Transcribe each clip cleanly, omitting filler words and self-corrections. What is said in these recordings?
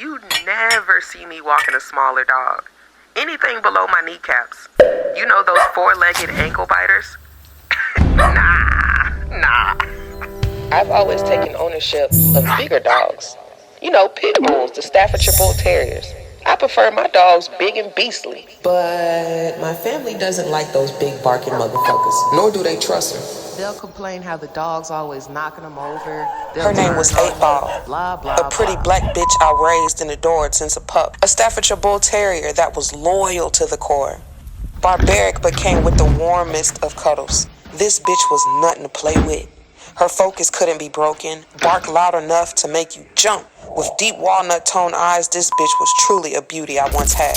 You never see me walking a smaller dog. Anything below my kneecaps. You know those four-legged ankle biters? Nah. I've always taken ownership of bigger dogs. You know, pit bulls, the Staffordshire Bull Terriers. I prefer my dogs big and beastly. But my family doesn't like those big barking motherfuckers, nor do they trust them. They'll complain how the dog's always knocking them over. Her name was 8-Ball, blah, blah, a pretty black bitch I raised and adored since a pup. A Staffordshire Bull Terrier that was loyal to the core. Barbaric but came with the warmest of cuddles. This bitch was nothing to play with. Her focus couldn't be broken, bark loud enough to make you jump. With deep walnut tone eyes, this bitch was truly a beauty I once had.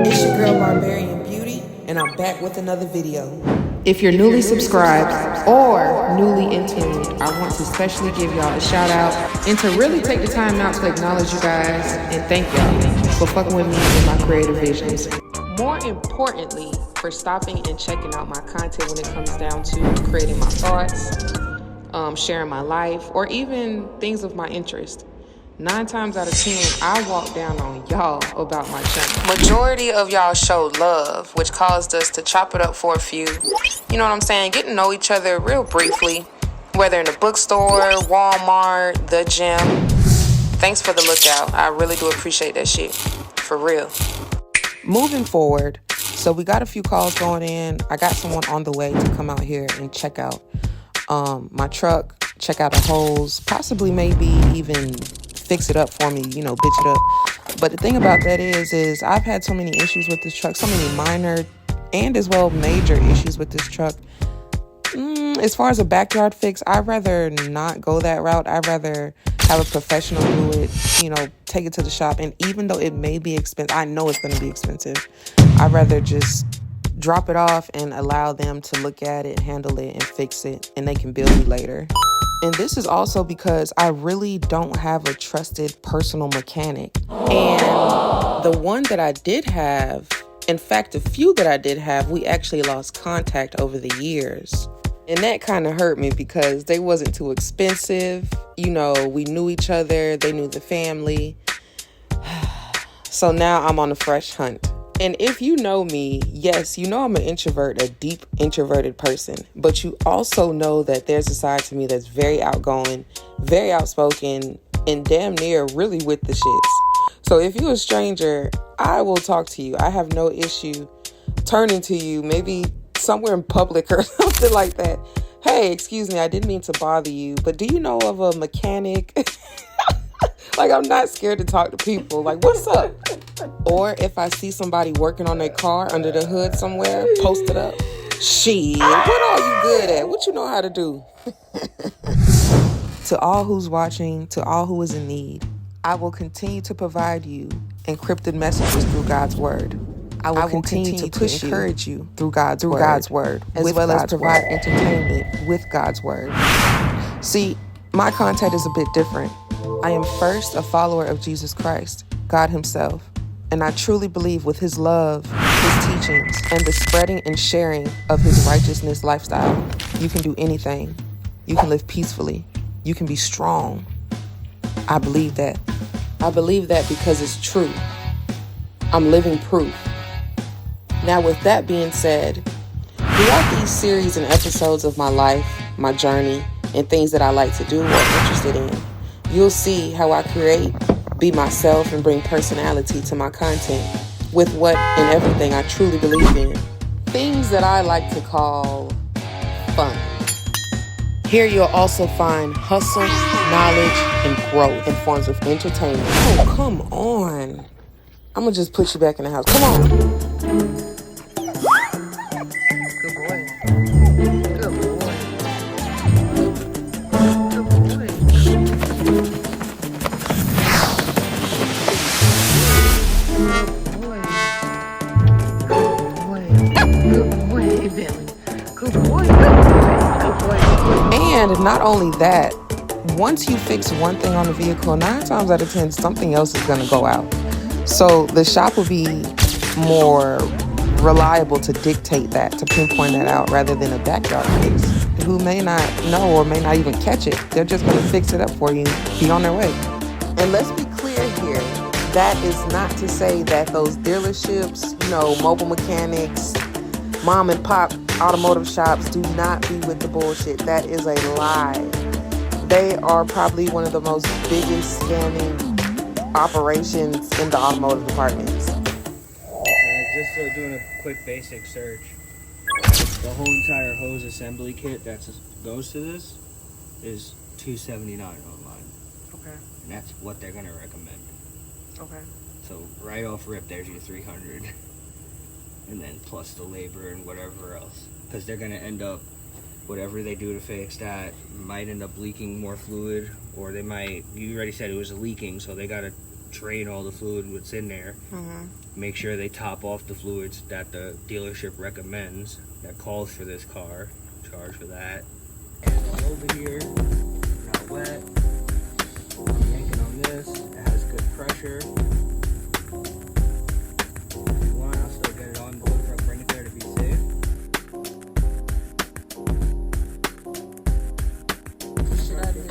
It's your girl BarbarianBeauty, and I'm back with another video. If you're newly subscribed or newly in tuned, I want to especially give y'all a shout out and to really take the time out to acknowledge you guys and thank y'all for fucking with me and my creative visions. More importantly, for stopping and checking out my content when it comes down to creating my thoughts, sharing my life, or even things of my interest. 9 times out of 10, I walk down on y'all about my channel. Majority of y'all showed love, which caused us to chop it up for a few. You know what I'm saying? Get to know each other real briefly, whether in the bookstore, Walmart, the gym. Thanks for the lookout. I really do appreciate that shit. For real. Moving forward, so we got a few calls going in. I got someone on the way to come out here and check out my truck, check out the holes, possibly maybe even fix it up for me, you know, bitch it up. But the thing about that is I've had so many issues with this truck, so many minor and as well major issues with this truck. As far as a backyard fix, I'd rather not go that route. I'd rather have a professional do it, you know, take it to the shop. And even though it may be expensive, I know it's going to be expensive. I'd rather just drop it off and allow them to look at it, handle it, and fix it, and they can bill me later. And this is also because I really don't have a trusted personal mechanic. And the one that I did have, in fact, the few that I did have, we actually lost contact over the years. And that kind of hurt me because they wasn't too expensive. You know, we knew each other. They knew the family. So now I'm on a fresh hunt. And if you know me, yes, you know I'm an introvert, a deep introverted person. But you also know that there's a side to me that's very outgoing, very outspoken, and damn near really with the shits. So if you're a stranger, I will talk to you. I have no issue turning to you, maybe somewhere in public or something like that. Hey, excuse me, I didn't mean to bother you, but do you know of a mechanic? Like, I'm not scared to talk to people. Like, what's up? Or if I see somebody working on their car under the hood somewhere, post it up. Shit, what are you good at? What you know how to do? To all who's watching, to all who is in need, I will continue to provide you encrypted messages through God's word. I will continue to push you, encourage you through God's word, as well as provide entertainment with God's word. See, my content is a bit different. I am first a follower of Jesus Christ, God himself, and I truly believe with his love, his teachings, and the spreading and sharing of his righteousness lifestyle, you can do anything. You can live peacefully. You can be strong. I believe that. I believe that because it's true. I'm living proof. Now, with that being said, throughout these series and episodes of my life, my journey, and things that I like to do or interested in, you'll see how I create, be myself, and bring personality to my content with what and everything I truly believe in. Things that I like to call fun. Here you'll also find hustle, knowledge, and growth in forms of entertainment. Oh, come on. I'm going to just put you back in the house. Come on. And not only that, once you fix one thing on the vehicle, 9 times out of 10, something else is going to go out. So the shop will be more reliable to dictate that, to pinpoint that out, rather than a backyard fix who may not know or may not even catch it. They're just going to fix it up for you, be on their way. And let's be clear here, that is not to say that those dealerships, mobile mechanics, mom and pop automotive shops do not be with the bullshit. That is a lie. They are probably one of the most biggest scamming operations in the automotive departments. Just doing a quick basic search, the whole entire hose assembly kit that goes to this is $279 online. Okay. And that's what they're gonna recommend. Okay. So right off rip, there's your $300, and then plus the labor and whatever else, because they're gonna end up, whatever they do to fix that might end up leaking more fluid, or they might. You already said it was leaking, so they gotta drain all the fluid that's in there. Make sure they top off the fluids that the dealership recommends, that calls for this car, charge for that. And all over here, not wet. Yanking on this, it has good pressure. If you want, I'll still get it on board truck, bring it there to be safe. Shit out of here.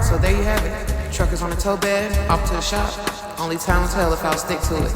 So there you have it. Truck is on the tow bed, off to the shop. Only time will tell if I'll stick to it.